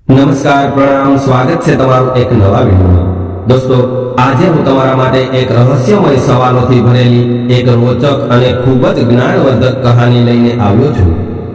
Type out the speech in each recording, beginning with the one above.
નમસ્કાર, પ્રણામ, સ્વાગત છે તમારું એક નવા વિડીયોમાં। દોસ્તો, આજે હું તમારા માટે એક રહસ્યમય સવાલોથી ભરેલી એક રોચક અને ખૂબ જ જ્ઞાનવર્ધક કહાની લઈને આવ્યો છું।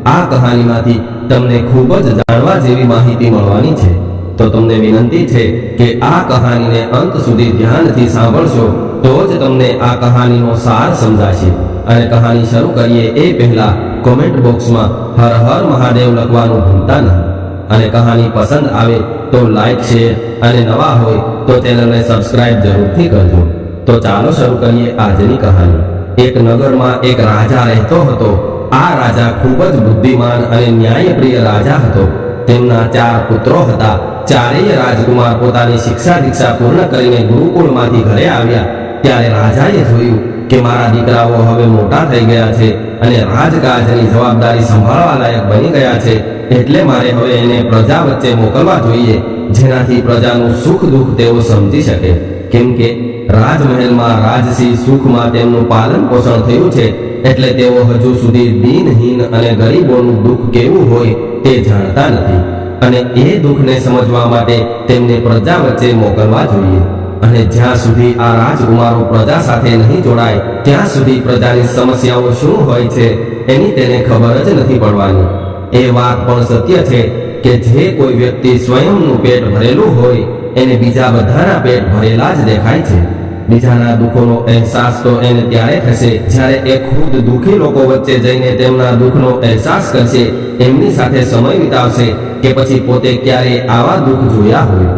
આ કહાનીમાંથી તમને ખૂબ જ જાણવા જેવી માહિતી મળવાની છે। તો તમને વિનંતી છે કે આ કહાનીને અંત સુધી ધ્યાનથી સાંભળશો તો જ તમને આ કહાનીનો સાર સમજાશે। અને કહાની શરૂ કરીએ એ પહેલા કોમેન્ટ બોક્સમાં હર હર મહાદેવ લખવાનું ભૂલતા નહીં। અને કહાની પસંદ આવે તો લાઈક, શેર અને નવા હોય તો ચેનલને સબસ્ક્રાઇબ જરૂરથી કરજો। તો ચાલો શરૂ કરીએ આજની કહાની। એક નગરમાં એક રાજા રહેતો હતો। આ રાજા ખૂબ જ બુદ્ધિમાન અને ન્યાયપ્રિય રાજા હતો। તેમના 4 પુત્રો હતા। ચારેય રાજકુમાર પોતાની શિક્ષા દીક્ષા પૂર્ણ કરીને ગુરુકુળમાંથી ઘરે આવ્યા ત્યારે રાજાએ જોયું કે મારા દીકરાઓ હવે મોટા થઈ ગયા છે અને રાજકાજની જવાબદારી સંભાળવા લાયક બની ગયા છે, એટલે મારે હવે એને પ્રજા વચ્ચે મોકલવા જોઈએ, જેનાથી પ્રજાનું સુખ દુઃખ તેઓ સમજી શકે। કેમ કે રાજમહેલમાં રાજસી સુખમાં તેમનું પાલન પોષણ થયું છે, એટલે તેઓ હજુ સુધી દીનહીન અને ગરીબોનું દુઃખ કેવું હોય તે જાણતા નથી અને એ દુઃખને સમજવા માટે તેમને પ્રજા વચ્ચે મોકલવા જોઈએ। અને જ્યાં સુધી આ રાજકુમારો પ્રજા સાથે નહીં જોડાય ત્યાં સુધી પ્રજાની સમસ્યાઓ શું હોય છે એની તેને ખબર જ નથી પડવાની। એ વાત પણ સત્ય છે કે જે કોઈ વ્યક્તિ સ્વયંનું પેટ ભરેલું હોય એને બીજા બધાના પેટ ભરેલા જ દેખાય છે। બીજાના દુઃખોનો અહેસાસ તો એને ત્યારે થશે જ્યારે એ ખુદ દુઃખી લોકો વચ્ચે જઈને તેમના દુઃખનો અહેસાસ કરશે, એમની સાથે સમય વિતાવશે કે પછી પોતે ક્યારેય આવા દુઃખ જોયા હોય।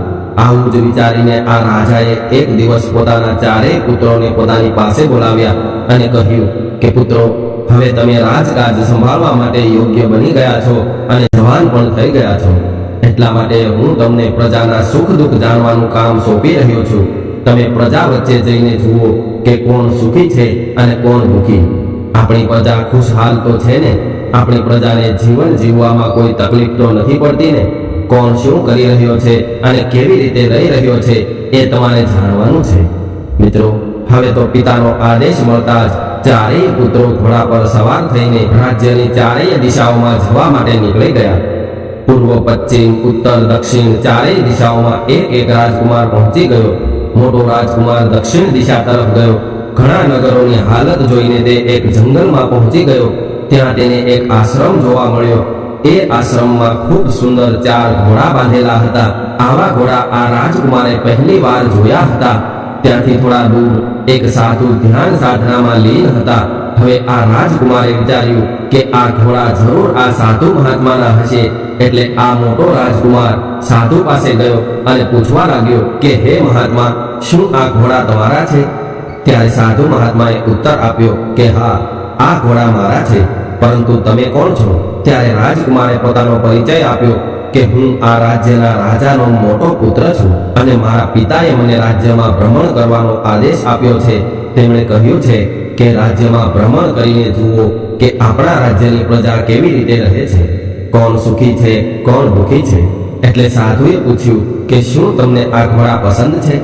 આવું જ વિચારીને આ રાજાએ એક દિવસ પોતાના 4 પુત્રોને પોતાની પાસે બોલાવ્યા અને કહ્યું કે પુત્રો, હવે તમે રાજકાજ સંભાળવા માટે યોગ્ય બની ગયા છો અને જવાન પણ થઈ ગયા છો, એટલા માટે હું તમને પ્રજાના સુખ દુઃખ જાણવાનું કામ સોંપી રહ્યો છું। તમે પ્રજા વચ્ચે જઈને જુઓ કે કોણ સુખી છે અને કોણ દુઃખી। આપણી પ્રજા ખુશહાલ તો છે ને? આપણી પ્રજાને જીવન જીવવામાં કોઈ તકલીફ તો નથી પડતી ને? કોણ શું કરી રહ્યો છે અને કેવી રીતે રહી રહ્યો છે એ તમારે જાણવાનું છે। મિત્રો, હવે તો પિતાનો આદેશ મળતા જ 4 પુત્રો ઘોડા પર સવાર થઈને રાજ્યની 4 દિશાઓમાં જવા માટે નીકળી ગયા। પૂર્વ, પશ્ચિમ, ઉત્તર, દક્ષિણ 4 દિશાઓમાં એક રાજકુમાર પહોંચી ગયો। મોટો રાજકુમાર દક્ષિણ દિશા તરફ ગયો। ઘણા નગરોની હાલત જોઈને તે એક જંગલમાં પહોંચી ગયો। ત્યાં તેને એક આશ્રમ જોવા મળ્યો। એ આશ્રમમાં ખૂબ સુંદર 4 ઘોડા બાંધેલા હતા। આવા ઘોડા આ રાજકુમારે પહેલી વાર જોયા હતા। ત્યાંથી થોડા દૂર એક સાધુ ધ્યાન સાધનામાં લીન હતા। હવે આ રાજકુમારે વિચાર્યું કે આ ઘોડા જરૂર આ સાધુ મહાત્માના હશે, એટલે આ મોટો રાજકુમાર સાધુ પાસે ગયો અને પૂછવા લાગ્યો કે હે મહાત્મા, શું આ ઘોડા તમારા છે? ત્યારે સાધુ મહાત્માએ ઉત્તર આપ્યો કે હા, આ ઘોડા મારા છે, પરંતુ તમે કોણ છો? ત્યારે રાજકુમારે પોતાનો પરિચય આપ્યો કે હું આ રાજ્યના રાજાનો મોટો પુત્ર છું અને મારા પિતાએ મને રાજ્યમાં ભ્રમણ કરવાનો આદેશ આપ્યો છે। તેમણે કહ્યું છે કે રાજ્યમાં ભ્રમણ કરીને જુઓ કે આપણા રાજ્યની પ્રજા કેવી રીતે રહે છે, કોણ સુખી છે, કોણ દુઃખી છે। એટલે સાધુએ પૂછ્યું કે શું તમને આ ઘોડા પસંદ છે?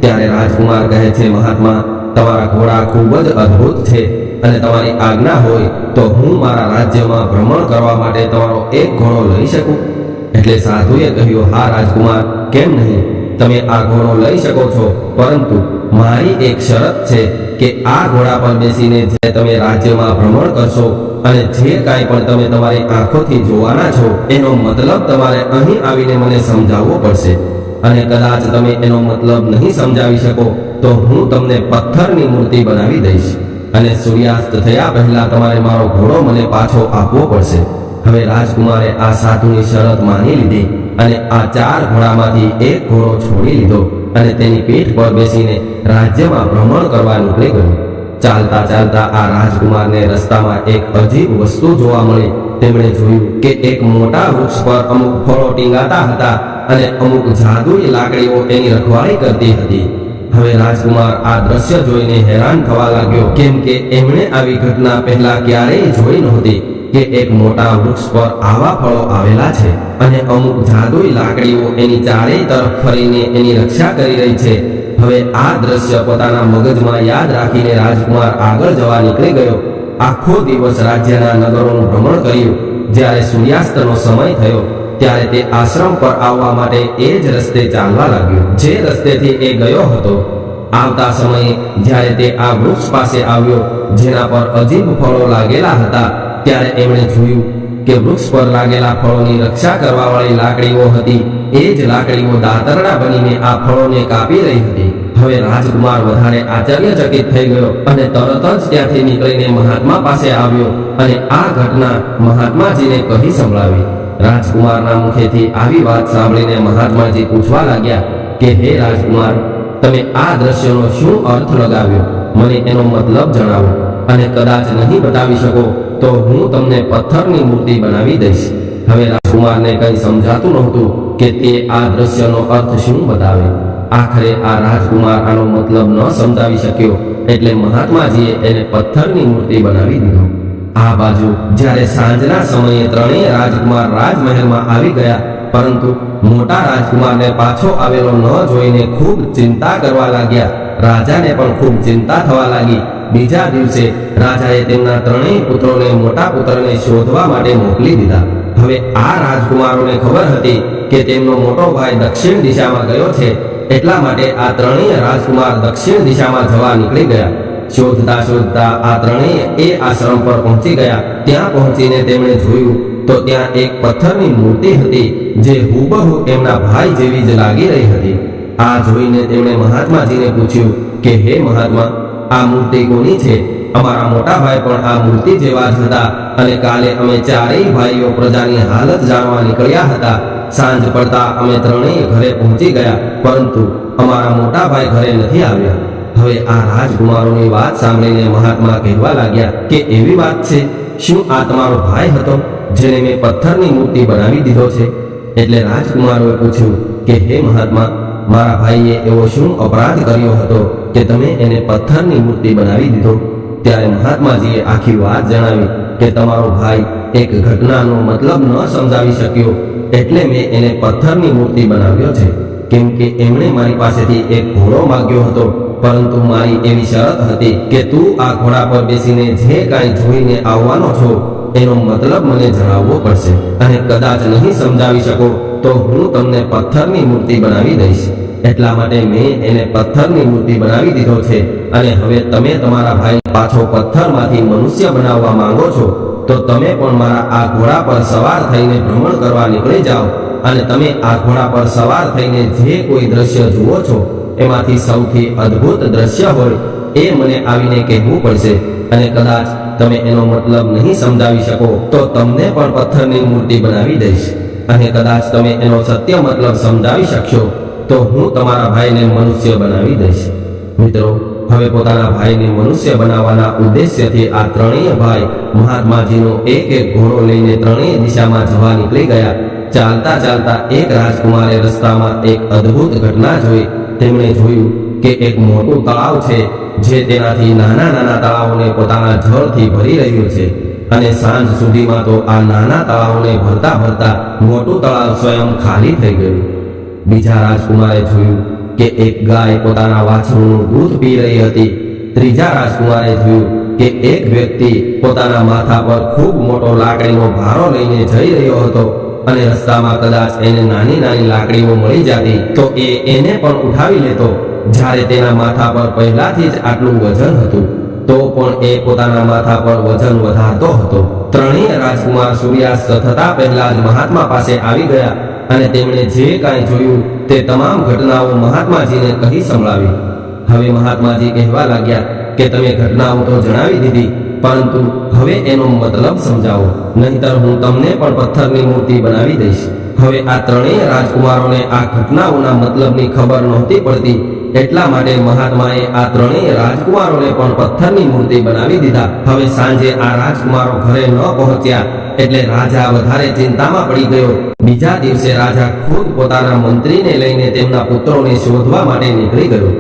ત્યારે રાજકુમાર કહે છે, મહાત્મા, તમારા ઘોડા ખૂબ જ અદ્ભુત છે અને તમારી આજ્ઞા હોય તો હું મારા રાજ્યમાં ભ્રમણ કરવા માટે તમારો એક ઘોડો લઈ શકું? એટલે સાધુએ કહ્યું, હા રાજકુમાર, કેમ નહીં, તમે આ ઘોડો લઈ શકો છો, પરંતુ મારી એક શરત છે કે આ ઘોડા પર બેસીને જે તમે રાજ્યમાં ભ્રમણ કરશો અને જે કાંઈ પણ તમે તમારી આંખોથી જોવાના છો એનો મતલબ તમારે અહીં આવીને મને સમજાવવો પડશે અને કદાચ તમે એનો મતલબ નહીં સમજાવી શકો તો હું તમને પથ્થરની મૂર્તિ બનાવી દઈશ અને સૂર્યાસ્ત થયા પહેલા તમારે મારો ઘોડો મને પાછો આપવો પડશે। હવે રાજકુમારે આ સાધુની શરત માની લીધી અને આ 4 ઘોડામાંથી એક ઘોડો છોડી લીધો અને તેની પીઠ પર બેસીને રાજ્યમાં ભ્રમણ કરવા નીકળી ગયો। ચાલતા ચાલતા આ રાજકુમારને રસ્તામાં એક અજીબ વસ્તુ જોવા મળી। તેમણે જોયું કે એક મોટા વૃક્ષ પર અમુક ફળો ટીંગાતા હતા અને અમુક જાદુઈ લાકડીઓ એની રખવાળી કરતી હતી। હવે રાજકુમાર આ દ્રશ્ય જોઈને હેરાન થવા લાગ્યો, કેમ કે એમણે આવી ઘટના પહેલા ક્યારેય જોઈ નહોતી કે એક મોટા વૃક્ષ પર આવા ફળો આવેલા છે અને અમુક જાદુઈ લાકડીઓ એની 4 તરફ ફરીને એની રક્ષા કરી રહી છે। હવે આ દ્રશ્ય પોતાના મગજમાં યાદ રાખીને રાજકુમાર આગળ જવા નીકળી ગયો। આખો દિવસ રાજ્યના નગરોનું ભ્રમણ કર્યું। જ્યારે સૂર્યાસ્તનો સમય થયો ત્યારે તે આશ્રમ પર આવવા માટે એ જ રસ્તે ચાલવા લાગ્યો જે રસ્તેથી એ ગયો હતો. આવતા સમયે જ્યારે તે આ વૃક્ષ પાસે આવ્યો જેના પર અજીબ ફળો લાગેલા હતા, ત્યારે એમણે જોયું કે વૃક્ષ પર લાગેલા ફળોની રક્ષા કરવા વાળી લાકડીઓ હતી. એ જ લાકડીઓ દાતરડા બનીને આ ફળોને કાપી રહી હતી. હવે રાજકુમાર વધારે આશ્ચર્યચકિત થઈ ગયો અને તરત જ ત્યાંથી નીકળીને મહાત્મા પાસે આવ્યો અને આ ઘટના મહાત્માજીને કહી સંભળાવી. રાજકુમારના મુખેથી આવી વાત સાંભળીને મહાત્માજી પૂછવા લાગ્યા કે હે રાજકુમાર, તમે આ દ્રશ્યનો શું અર્થ લગાવ્યો? મને એનો મતલબ જણાવો, અને કદાચ નહીં બતાવી શકો તો હું તમને પથ્થરની મૂર્તિ બનાવી દઈશ. હવે રાજકુમારને કંઈ સમજાતું નહોતું કે તે આ દ્રશ્યનો અર્થ શું બતાવે. આખરે આ રાજકુમાર આનો મતલબ ન સમજાવી શક્યો એટલે મહાત્માજીએ એને પથ્થરની મૂર્તિ બનાવી દીધો. આ બાજુ જ્યારે સાંજના સમયે ત્રણેય રાજકુમાર રાજમહેલમાં આવી ગયા, પરંતુ મોટા રાજકુમારને પાછો આવેલો ન જોઈને ખૂબ ચિંતા કરવા લાગ્યા. રાજાને પણ ખૂબ ચિંતા થવા લાગી. બીજા દિવસે રાજાએ તેમના ત્રણેય પુત્રોને મોટા પુત્રને શોધવા માટે મોકલી દીધા. હવે આ રાજકુમારોને ખબર હતી કે તેમનો મોટો ભાઈ દક્ષિણ દિશામાં ગયો છે, એટલા માટે આ ત્રણેય રાજકુમાર દક્ષિણ દિશામાં જવા નીકળી ગયા. શોધતા શોધતા આ ત્રણેય એ આશ્રમ પર પહોંચી ગયા. ત્યાં પહોંચીને તેમણે જોયું તો ત્યાં એક પથ્થરની મૂર્તિ હતી જે હુબહુ એમના ભાઈ જેવી જ લાગી રહી હતી. આ જોઈને તેમણે મહાત્માજીને પૂછ્યું કે હે મહાત્મા, આ મૂર્તિ કોની છે? અમારા મોટા ભાઈ પણ આ મૂર્તિ જેવા જ હતા અને કાલે અમે ચારેય ભાઈઓ પ્રજાની હાલત જાણવા નીકળ્યા હતા. સાંજ પડતા અમે ત્રણેય ઘરે પહોંચી ગયા, પરંતુ અમારા મોટા ભાઈ ઘરે નથી આવ્યા. હવે આ રાજકુમારોની વાત સાંભળીને મહાત્મા કહેવા લાગ્યા કે એવી વાત છે, શું આ તમારો ભાઈ હતો જેને મેં પથ્થરની મૂર્તિ બનાવી દીધો છે? એટલે રાજકુમારોએ પૂછ્યું કે હે મહાત્મા, મારા ભાઈએ એવો શું અપરાધ કર્યો હતો કે તમે એને પથ્થરની મૂર્તિ બનાવી દીધો? ત્યારે મહાત્માજીએ આખી વાત જણાવી કે તમારો ભાઈ એક ઘટનાનો મતલબ ન સમજાવી શક્યો એટલે મેં એને પથ્થરની મૂર્તિ બનાવ્યો છે. કેમ કે એમણે મારી પાસેથી એક ઘોડો માંગ્યો હતો, પરંતુ મારી એવી શરત હતી કે તું આ ઘોડા પર બેસીને જે કાંઈ જોઈને આવવાનો છો એનો મતલબ મને જણાવવો પડશે, અને કદાચ નહીં સમજાવી શકો તો હું તમને પથ્થરની મૂર્તિ બનાવી દઈશ. એટલા માટે મેં એને પથ્થરની મૂર્તિ બનાવી દીધો છે. અને હવે તમે તમારા ભાઈ પાછો પથ્થરમાંથી મનુષ્ય બનાવવા માંગો છો તો તમે પણ મારા આ ઘોડા પર સવાર થઈને ભ્રમણ કરવા નીકળી જાઓ, અને તમે આ ઘોડા પર સવાર થઈને જે કોઈ દ્રશ્ય જુઓ છો એમાંથી સૌથી અદ્ભુત દ્રશ્ય હોય એ મને આવીને કહેવું પડશે. અને કદાચ તમે એનો મતલબ નહીં સમજાવી શકો તો તમને પણ પથ્થરની મૂર્તિ બનાવી દઈશ. અને કદાચ તમે એનો સત્ય મતલબ સમજાવી શકશો તો હું તમારા ભાઈને મનુષ્ય બનાવી દઈશ. મિત્રો, હવે પોતાના ભાઈને મનુષ્ય બનાવવાના ઉદ્દેશ્યથી આ ત્રણેય ભાઈ મહાત્માજીનો એક એક ઘોડો લઈને ત્રણેય દિશામાં જવા નીકળી ગયા. ચાલતા ચાલતા એક રાજકુમારે રસ્તામાં એક અદ્ભુત ઘટના જોઈ. તેમણે જોયું કે એક મોટું તળાવ છે જે તેનાથી નાના નાના તળાવોને પોતાના જળથી ભરી રહ્યું છે, અને સાંજ સુધીમાં તો આ નાના તળાવોને ભરતા ભરતા મોટું તળાવ સ્વયં ખાલી થઈ ગયું. બીજા રાજકુમારે જોયું કે એક ગાય પોતાના વાછરનું દૂધ પી રહી હતી. ત્રીજા રાજકુમારે જોયું કે એક વ્યક્તિ પોતાના માથા પર ખૂબ મોટો લાકડીનો ભારો લઈને જઈ રહ્યો હતો, અને રસ્તામાં કદાચ એને નાની નાની લાકડીઓ મળી જતી તો એને પણ ઉઠાવી લેતો. જ્યારે તેના માથા પર પહેલાથી જ આટલું વજન હતું તો પણ એ પોતાના માથા પર વજન વધારતો હતો. ત્રણેય રાજકુમાર સૂર્યાસ્ત થતા પહેલા જ મહાત્મા પાસે આવી ગયા અને તેમણે જે કાંઈ જોયું તે તમામ ઘટનાઓ મહાત્માજીને કહી સંભળાવી. હવે મહાત્માજી કહેવા લાગ્યા કે તમે ઘટનાઓ તો જણાવી દીધી, પરંતુ હવે એનો મતલબ સમજાવો, નહીંતર હું તમને પણ પથ્થરની મૂર્તિ બનાવી દઈશ. હવે આ ત્રણેય રાજકુમારોને આ ઘટનાઓના મતલબની ખબર નહોતી પડતી, એટલા માટે મહાત્માએ આ ત્રણેય રાજકુમારોને પણ પથ્થરની મૂર્તિ બનાવી દીધા. હવે સાંજે આ રાજકુમારો ઘરે ન પહોંચ્યા એટલે રાજા વધારે ચિંતામાં પડી ગયો. બીજા દિવસે રાજા ખુદ પોતાના મંત્રીને લઈને તેમના પુત્રોને શોધવા માટે નીકળી ગયો.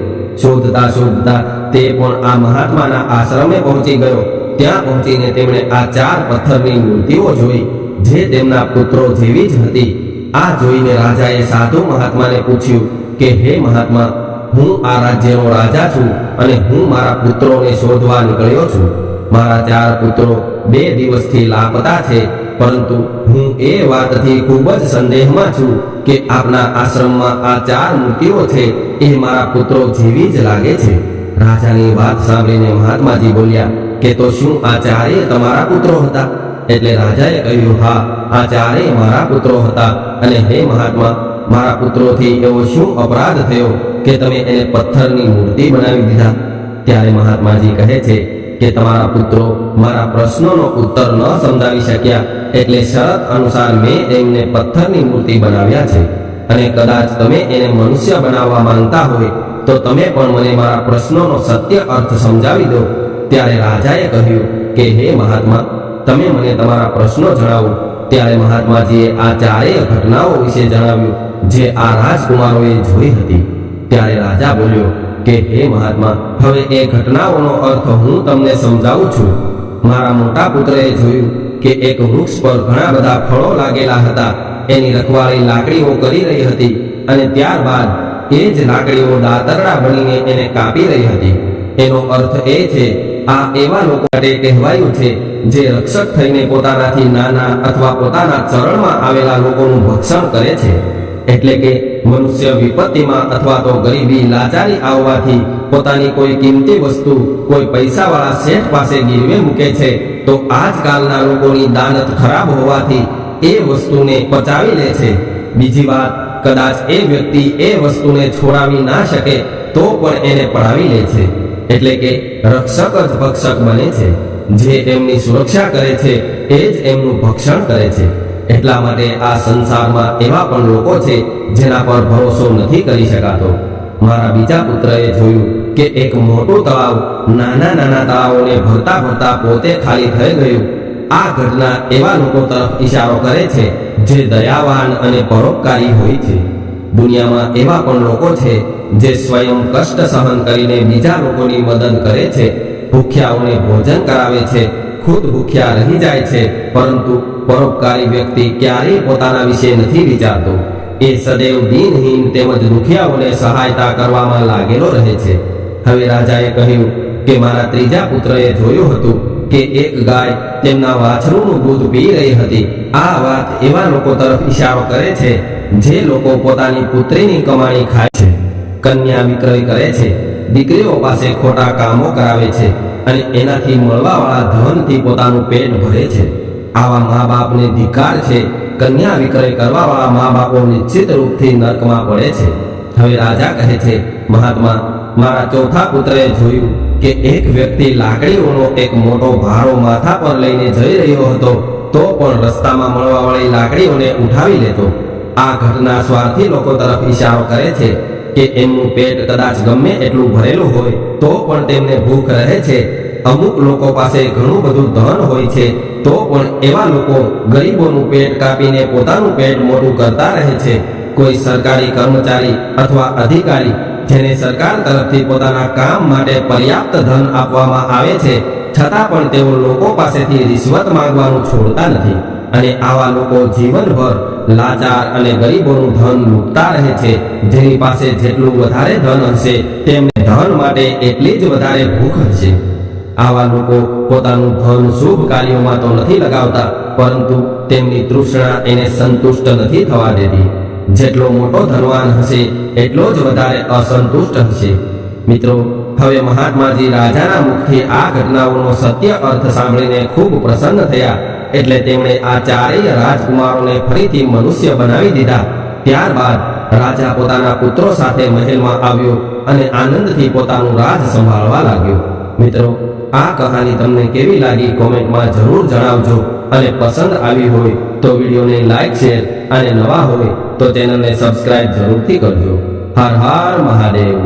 શોધતા શોધતા તે પણ આ મહાત્માના આશ્રમે પહોંચી ગયો. ત્યાં પહોંચીને તેમણે આ 4 પથ્થરની મૂર્તિઓ જોઈ જે તેમના પુત્રો જેવી જ હતી. આ જોઈને રાજાએ સાધુ મહાત્માને પૂછ્યું કે હે મહાત્મા, હું આ રાજ્યનો રાજા છું અને હું મારા પુત્રોને શોધવા નીકળ્યો છું. મારા 4 પુત્રો 2 દિવસથી લાપતા છે, પરંતુ હું એ વાતથી ખૂબ જ સંદેહમાં છું કે આપના આશ્રમમાં આ 4 મૂર્તિઓ છે એ મારા પુત્રો જેવી જ લાગે છે. રાજાની વાત સાંભળીને મહાત્માજી બોલ્યા કે તો શું આ 4 તમારા પુત્રો હતા? એટલે રાજાએ કહ્યું, હા, આ 4 મારા પુત્રો હતા. અને હે મહાત્મા, મારા પુત્રોથી એવો શું અપરાધ થયો કે તમે એને પથ્થરની મૂર્તિ બનાવી દીધા? ત્યારે મહાત્માજી કહે છે કે તમારા પુત્રો મારા પ્રશ્નોનો ઉત્તર ન સમજાવી શક્યા, એટલે શરત અનુસાર મેં એમને પથ્થરની મૂર્તિ બનાવ્યા છે. અને કદાચ તમે એને મનુષ્ય બનાવવા માંગતા હોય તો તમે પણ મને મારા પ્રશ્નોનો સત્ય અર્થ સમજાવી દો. ત્યારે રાજાએ કહ્યું કે હે મહાત્મા, તમે મને તમારા પ્રશ્નો જણાવો. ત્યારે મહાત્માજીએ આ 4 ઘટનાઓ વિશે જણાવ્યું જે આ રાજકુમારોએ જોઈ હતી. ત્યારે રાજા બોલ્યો કે હે મહાત્મા, હવે એ ઘટનાઓનો અર્થ હું તમને સમજાવું છું. મારા મોટા પુત્રએ જોયું કે એક વૃક્ષ પર ઘણા બધા ફળો લાગેલા હતા. એની રખવાળી લાકડીઓ કરી રહી હતી અને ત્યારબાદ એ જ લાકડીઓ દાતરડા બનીને એને કાપી રહી હતી. એનો અર્થ એ છે, આ એવા લોકો માટે કહેવાયું છે જે રક્ષક થઈને પોતાનાથી નાના અથવા પોતાના ચરણમાં આવેલા લોકોનું ભક્ષણ કરે છે. એટલે કે મનુષ્ય વિપત્તિમાં અથવા તો ગરીબી લાચારી આવવાથી પોતાની કોઈ કિંમતી વસ્તુ કોઈ પૈસાવાળા શેઠ પાસે ગીરવે મૂકે છે, તો આજકાલના લોકોની દાનત ખરાબ હોવાથી એ વસ્તુને પચાવી લે છે. બીજી વાત, કદાચ એ વ્યક્તિ એ વસ્તુને છોડાવી ના શકે તો પણ એને પડાવી લે છે. એટલે કે રક્ષક જ ભક્ષક બને છે. જે એમની સુરક્ષા કરે છે એ જ એમનું ભક્ષણ કરે છે. એટલા માટે આ સંસારમાં એવા પણ લોકો છે જેના પર ભરોસો નથી કરી શકાતો. મારા બીજા પુત્રએ જોયું કે એક મોટું તળાવ નાના નાના તળાવોને ભરતા ભરતા પોતે ખાલી થઈ ગયું. આ ઘટના એવા લોકો તરફ ઈશારો કરે છે જે દયાવાન અને પરોપકારી હોય છે. દુનિયામાં એવા પણ લોકો છે જે સ્વયં કષ્ટ સહન કરીને બીજા લોકોની મદદ કરે છે, ભૂખ્યાઓને ભોજન કરાવે છે, ખુદ ભૂખ્યા રહી જાય છે, પરંતુ પરોપકારી વ્યક્તિ ક્યારેય પોતાના વિશે નથી વિચારતો. એ સદૈવ દીનહીન તેમજ દુખિયાઓને સહાયતા કરવામાં લાગેલો રહે છે. હવે રાજાએ કહ્યું કે મારા ત્રીજા પુત્રએ જોયું હતું કે એક ગાય તેમના વાછરૂનું દૂધ પી રહી હતી. આ વાત એવા લોકો તરફ ઈશારો કરે છે જે લોકો પોતાની પુત્રીની કમાણી ખાય છે, કન્યા વિક્રય કરે છે, દીકરીઓ પાસે ખોટા કામો કરાવે છે અને એનાથી મળવાવાળા ધનથી પોતાનું પેટ ભરે છે. આવા મા બાપને ધિક્કાર છે. કન્યા વિક્રય કરવાવાળા મા બાપો નિશ્ચિત રૂપથી નર્કમાં પડે છે. હવે રાજા કહે છે, મહાત્મા, મારા ચોથા પુત્રએ જોયું કે એક વ્યક્તિ લાકડીઓનો એક મોટો ભારો માથા પર લઈને જઈ રહ્યો હતો, તો પણ રસ્તામાં મળવાવાળી લાકડીઓને ઉઠાવી લેતો. આ ઘટના સ્વાર્થી લોકો તરફ ઈશારો કરે છે કે એમનું પેટ કદાચ ગમે એટલું ભરેલું હોય તો પણ તેમને ભૂખ રહે છે. અમુક લોકો પાસે ઘણું બધું ધન હોય છે તો પણ એવા લોકો ગરીબોનું પેટ કાપીને પોતાનું પેટ મોટું કરતા રહે છે. કોઈ સરકારી કર્મચારી અથવા અધિકારી જેને સરકાર તરફથી પોતાના કામ માટે પર્યાપ્ત ધન આપવામાં આવે છે, છતાં પણ તેઓ લોકો પાસેથી રિશ્વત માંગવાનું છોડતા નથી. અને આવા લોકો જીવનભર લાચાર અને ગરીબોનું ધન લૂંટતા રહે છે. જેની પાસે જેટલું વધારે ધન હશે તેમને ધન માટે એટલી જ વધારે ભૂખ હશે. આવા લોકો પોતાનું ધન શુભ કાર્યોમાં તો નથી લગાવતા, પરંતુ તેમની તૃષ્ણા એને સંતુષ્ટ નથી થવા દેતી. જેટલો મોટો ધનવાન હશે એટલો જ વધારે અસંતુષ્ટ હશે. મિત્રો, હવે મહાત્માજી રાજાના મુખથી આ ઘટનાઓનો સત્ય અર્થ સાંભળીને ખૂબ પ્રસન્ન થયા. એટલે તેમણે આ 4 રાજકુમારોને ફરીથી મનુષ્ય બનાવી દીધા. ત્યારબાદ રાજા પોતાના પુત્રો સાથે મહેલમાં આવ્યો અને આનંદથી પોતાનું રાજ સંભાળવા લાગ્યો. મિત્રો, આ કહાની તમને કેવી લાગી કોમેન્ટમાં જરૂર જણાવજો. અને પસંદ આવી હોય તો વિડીયોને લાઈક, શેર અને નવા હોય તો ચેનલને સબસ્ક્રાઇબ જરૂરથી કરજો. હર હર મહાદેવ.